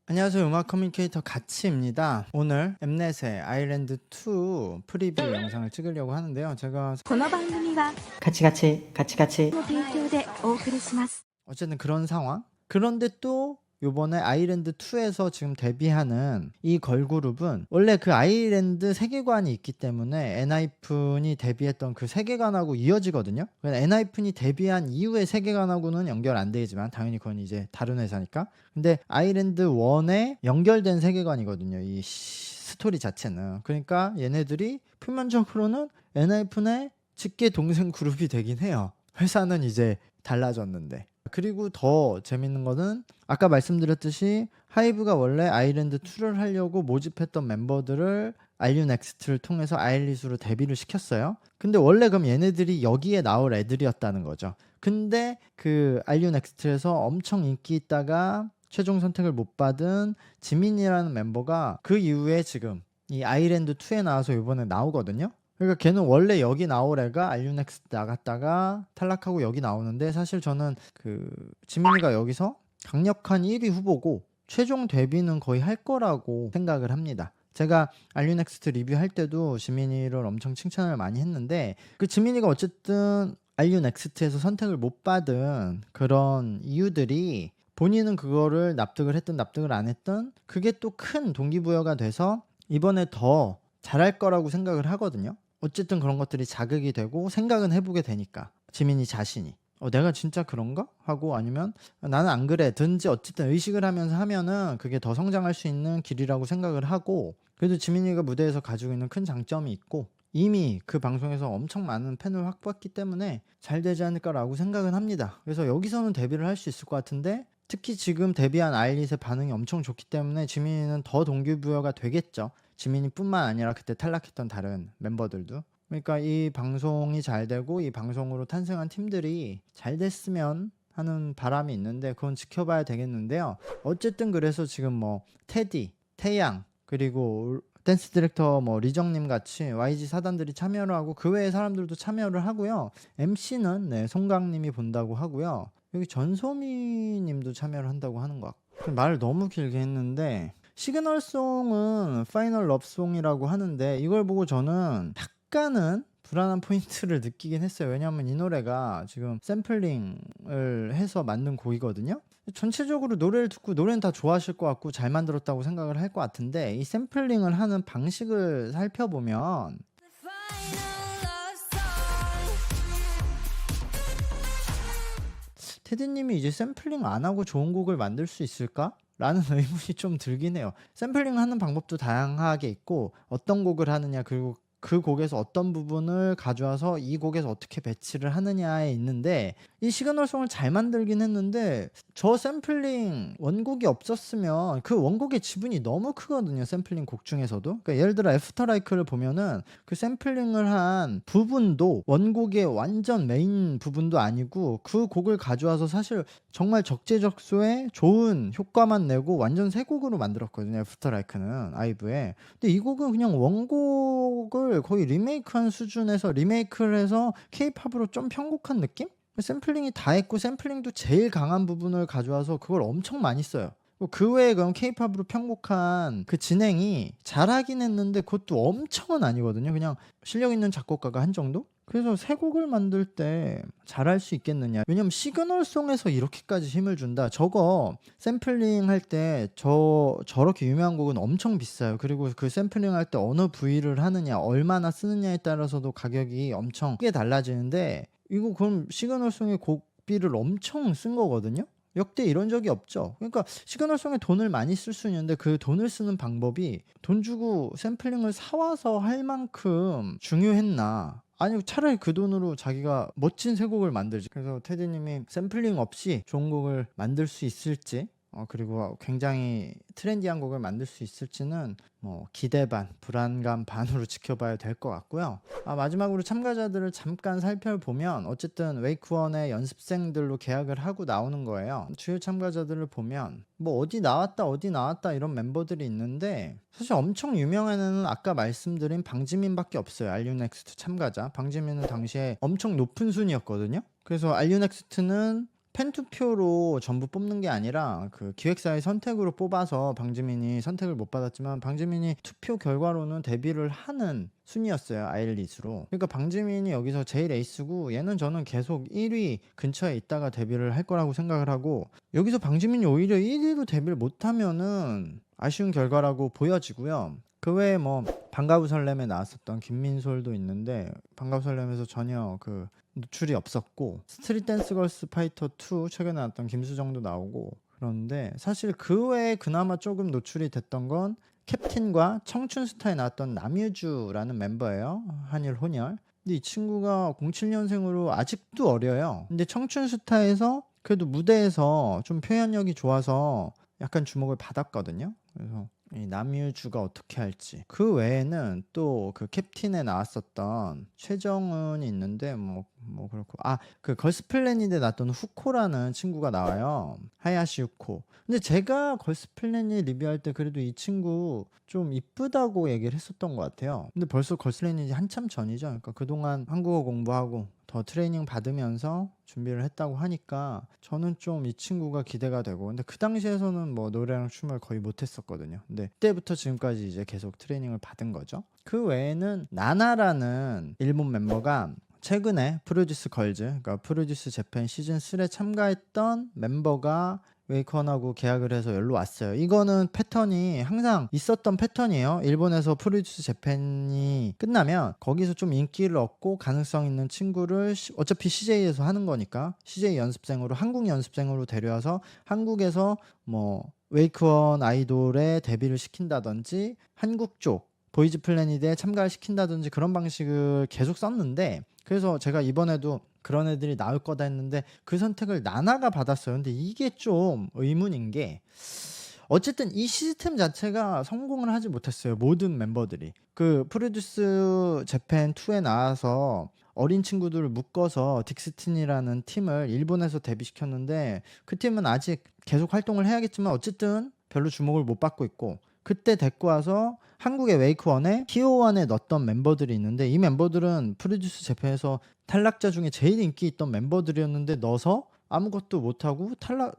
안녕하세요. 음악 커뮤니케이터 가치입니다. 오늘 엠넷의 아일랜드 2 프리뷰 영상을 찍으려고 하는데요. 제가 この番組はカチカチカチカチの提供でお送りします。 어쨌든 그런 상황. 그런데 또 요번에 아일랜드 2에서 지금 데뷔하는 이 걸그룹은 원래 그 아일랜드 세계관이 있기 때문에 엔하이픈이 데뷔했던 그 세계관하고 이어지거든요. 엔하이픈이 데뷔한 이후의 세계관하고는 연결 안 되지만 당연히 그건 이제 다른 회사니까. 근데 아일랜드 1에 연결된 세계관이거든요. 이 스토리 자체는. 그러니까 얘네들이 표면적으로는 엔하이픈의 직계 동생 그룹이 되긴 해요. 회사는 이제 달라졌는데. 그리고 더 재밌는 거는 아까 말씀드렸듯이 하이브가 원래 아일랜드 2를 하려고 모집했던 멤버들을 알류넥스트를 통해서 아일리스로 데뷔를 시켰어요. 근데 원래 그럼 얘네들이 여기에 나올 애들이었다는 거죠. 근데 그 알류넥스트에서 엄청 인기 있다가 최종 선택을 못 받은 지민이라는 멤버가 그 이후에 지금 이 아일랜드 2에 나와서 이번에 나오거든요. 그러니까 걔는 원래 여기 나올 애가 알류넥스트 나갔다가 탈락하고 여기 나오는데, 사실 저는 그 지민이가 여기서 강력한 1위 후보고 최종 데뷔는 거의 할 거라고 생각을 합니다. 제가 알류넥스트 리뷰할 때도 지민이를 엄청 칭찬을 많이 했는데, 그 지민이가 어쨌든 알류넥스트에서 선택을 못 받은 그런 이유들이 본인은 그거를 납득을 했든 납득을 안 했든 그게 또 큰 동기부여가 돼서 이번에 더 잘할 거라고 생각을 하거든요. 어쨌든 그런 것들이 자극이 되고 생각은 해보게 되니까 지민이 자신이 내가 진짜 그런가? 하고 아니면 나는 안 그래 든지 어쨌든 의식을 하면서 하면은 그게 더 성장할 수 있는 길이라고 생각을 하고, 그래도 지민이가 무대에서 가지고 있는 큰 장점이 있고 이미 그 방송에서 엄청 많은 팬을 확보했기 때문에 잘 되지 않을까라고 생각은 합니다. 그래서 여기서는 데뷔를 할 수 있을 것 같은데, 특히 지금 데뷔한 아일릿의 반응이 엄청 좋기 때문에 지민이는 더 동기부여가 되겠죠. 지민이뿐만 아니라 그때 탈락했던 다른 멤버들도. 그러니까 이 방송이 잘 되고 이 방송으로 탄생한 팀들이 잘 됐으면 하는 바람이 있는데 그건 지켜봐야 되겠는데요. 어쨌든 그래서 지금 뭐 테디, 태양, 그리고 댄스 디렉터 뭐 리정님 같이 YG 사단들이 참여를 하고 그 외의 사람들도 참여를 하고요. MC는 송강님이 본다고 하고요. 여기 전소미 님도 참여를 한다고 하는 것 같고. 말을 너무 길게 했는데, 시그널송은 파이널 럽송이라고 하는데 이걸 보고 저는 약간은 불안한 포인트를 느끼긴 했어요. 왜냐하면 이 노래가 지금 샘플링을 해서 만든 곡이거든요. 전체적으로 노래를 듣고 노래는 다 좋아하실 것 같고 잘 만들었다고 생각을 할 것 같은데, 이 샘플링을 하는 방식을 살펴보면 테디님이 이제 샘플링 안 하고 좋은 곡을 만들 수 있을까? 라는 의문이 좀 들긴 해요. 샘플링 하는 방법도 다양하게 있고 어떤 곡을 하느냐, 그리고 그 곡에서 어떤 부분을 가져와서 이 곡에서 어떻게 배치를 하느냐에 있는데, 이 시그널송을 잘 만들긴 했는데 저 샘플링 원곡이 없었으면 그 원곡의 지분이 너무 크거든요. 샘플링 곡 중에서도. 그러니까 예를 들어 애프터라이크를 보면은 그 샘플링을 한 부분도 원곡의 완전 메인 부분도 아니고 그 곡을 가져와서 사실 정말 적재적소에 좋은 효과만 내고 완전 새 곡으로 만들었거든요. 애프터라이크는 아이브에. 근데 이 곡은 그냥 원곡을 거의 리메이크한 수준에서 리메이크를 해서 케이팝으로 좀 편곡한 느낌? 샘플링이 다 했고 샘플링도 제일 강한 부분을 가져와서 그걸 엄청 많이 써요. 그 외에 그럼 케이팝으로 편곡한 그 진행이 잘하긴 했는데 그것도 엄청은 아니거든요. 그냥 실력 있는 작곡가가 한 정도? 그래서 새 곡을 만들 때 잘할 수 있겠느냐. 왜냐면 시그널송에서 이렇게까지 힘을 준다. 저거 샘플링 할 때 저렇게 유명한 곡은 엄청 비싸요. 그리고 그 샘플링 할 때 어느 부위를 하느냐, 얼마나 쓰느냐에 따라서도 가격이 엄청 크게 달라지는데, 이거 그럼 시그널송의 곡비를 엄청 쓴 거거든요. 역대 이런 적이 없죠. 그러니까 시그널송에 돈을 많이 쓸 수 있는데 그 돈을 쓰는 방법이 돈 주고 샘플링을 사와서 할 만큼 중요했나? 아니 차라리 그 돈으로 자기가 멋진 새 곡을 만들지. 그래서 테디님이 샘플링 없이 좋은 곡을 만들 수 있을지, 그리고 굉장히 트렌디한 곡을 만들 수 있을지는 뭐 기대 반, 불안감 반으로 지켜봐야 될 것 같고요. 마지막으로 참가자들을 잠깐 살펴보면 어쨌든 웨이크원의 연습생들로 계약을 하고 나오는 거예요. 주요 참가자들을 보면 뭐 어디 나왔다 이런 멤버들이 있는데, 사실 엄청 유명한 애는 아까 말씀드린 방지민밖에 없어요. 알류넥스트 참가자. 방지민은 당시에 엄청 높은 순위였거든요. 그래서 알류넥스트는 팬 투표로 전부 뽑는 게 아니라 그 기획사의 선택으로 뽑아서 방지민이 선택을 못 받았지만 방지민이 투표 결과로는 데뷔를 하는 순위였어요. 아일릿으로. 그러니까 방지민이 여기서 제일 에이스고 얘는 저는 계속 1위 근처에 있다가 데뷔를 할 거라고 생각을 하고 여기서 방지민이 오히려 1위로 데뷔를 못하면은 아쉬운 결과라고 보여지고요. 그 외에 뭐 방과후 설렘에 나왔었던 김민솔도 있는데 방과후 설렘에서 전혀 그 노출이 없었고 스트릿 댄스 걸스 파이터 2 최근에 나왔던 김수정도 나오고 그런데 사실 그 외에 그나마 조금 노출이 됐던 건 캡틴과 청춘스타에 나왔던 남유주라는 멤버예요. 한일 혼혈. 근데 이 친구가 07년생으로 아직도 어려요. 근데 청춘스타에서 그래도 무대에서 좀 표현력이 좋아서 약간 주목을 받았거든요. 그래서 이 남유주가 어떻게 할지. 그 외에는 또 그 캡틴에 나왔었던 최정은이 있는데 뭐 그렇고 그 걸스 플래닛에 나왔던 후코라는 친구가 나와요. 하야시 후코. 근데 제가 걸스 플래닛 리뷰할 때 그래도 이 친구 좀 이쁘다고 얘기를 했었던 것 같아요. 근데 벌써 걸스 플래닛이 한참 전이죠. 그러니까 그동안 한국어 공부하고 더 트레이닝 받으면서 준비를 했다고 하니까 저는 좀 이 친구가 기대가 되고 근데 그 당시에서는 뭐 노래랑 춤을 거의 못했었거든요. 근데 그때부터 지금까지 이제 계속 트레이닝을 받은 거죠. 그 외에는 나나라는 일본 멤버가 최근에 프로듀스 걸즈, 그러니까 프로듀스 재팬 시즌 3에 참가했던 멤버가 웨이컨하고 계약을 해서 여기로 왔어요. 이거는 패턴이 항상 있었던 패턴이에요. 일본에서 프로듀스 재팬이 끝나면 거기서 좀 인기를 얻고 가능성 있는 친구를 어차피 CJ에서 하는 거니까 CJ 연습생으로 한국 연습생으로 데려와서 한국에서 뭐 웨이크원 아이돌에 데뷔를 시킨다든지 한국 쪽 보이즈 플래닛에 참가를 시킨다든지 그런 방식을 계속 썼는데 그래서 제가 이번에도 그런 애들이 나올 거다 했는데 그 선택을 나나가 받았어요. 근데 이게 좀 의문인 게 어쨌든 이 시스템 자체가 성공을 하지 못했어요. 모든 멤버들이. 그 프로듀스 재팬 2에 나와서 어린 친구들을 묶어서 딕스틴이라는 팀을 일본에서 데뷔시켰는데 그 팀은 아직 계속 활동을 해야겠지만 어쨌든 별로 주목을 못 받고 있고 그때 데리고 와서 한국의 웨이크원에 히어원에 넣었던 멤버들이 있는데 이 멤버들은 프로듀스 재팬에서 탈락자 중에 제일 인기 있던 멤버들이었는데 넣어서 아무것도 못하고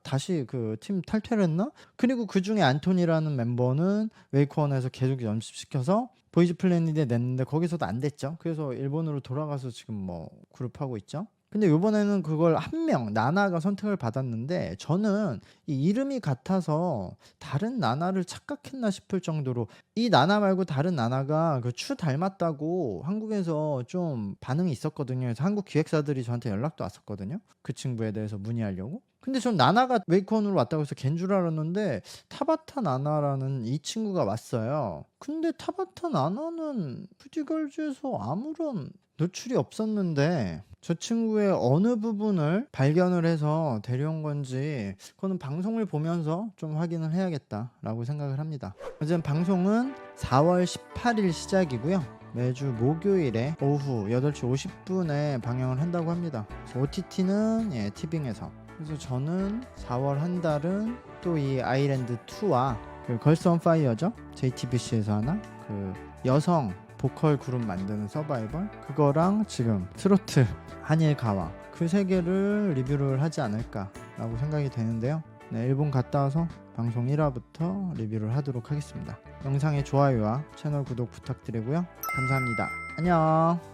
다시 그 팀 탈퇴를 했나? 그리고 그 중에 안토니라는 멤버는 웨이크원에서 계속 연습시켜서 보이즈 플래닛에 냈는데 거기서도 안 됐죠. 그래서 일본으로 돌아가서 지금 뭐 그룹하고 있죠. 근데 이번에는 그걸 한 명 나나가 선택을 받았는데 저는 이 이름이 같아서 다른 나나를 착각했나 싶을 정도로 이 나나 말고 다른 나나가 그 추 닮았다고 한국에서 좀 반응이 있었거든요. 그래서 한국 기획사들이 저한테 연락도 왔었거든요. 그 친구에 대해서 문의하려고. 근데 전 나나가 웨이콘으로 왔다고 해서 걘 줄 알았는데 타바타 나나라는 이 친구가 왔어요. 근데 타바타 나나는 푸디걸즈에서 아무런 노출이 없었는데 저 친구의 어느 부분을 발견을 해서 데려온 건지 그거는 방송을 보면서 좀 확인을 해야겠다라고 생각을 합니다. 어쨌든 방송은 4월 18일 시작이고요. 매주 목요일에 오후 8시 50분에 방영을 한다고 합니다. OTT는 티빙에서. 그래서 저는 4월 한 달은 또 이 아일랜드 2와 그 걸스 온 파이어죠. JTBC에서 하나 그 여성 보컬 그룹 만드는 서바이벌 그거랑 지금 트로트 한일 가와 그 세 개를 리뷰를 하지 않을까라고 생각이 되는데요. 네, 일본 갔다 와서 방송 1화부터 리뷰를 하도록 하겠습니다. 영상의 좋아요와 채널 구독 부탁드리고요. 감사합니다. 안녕.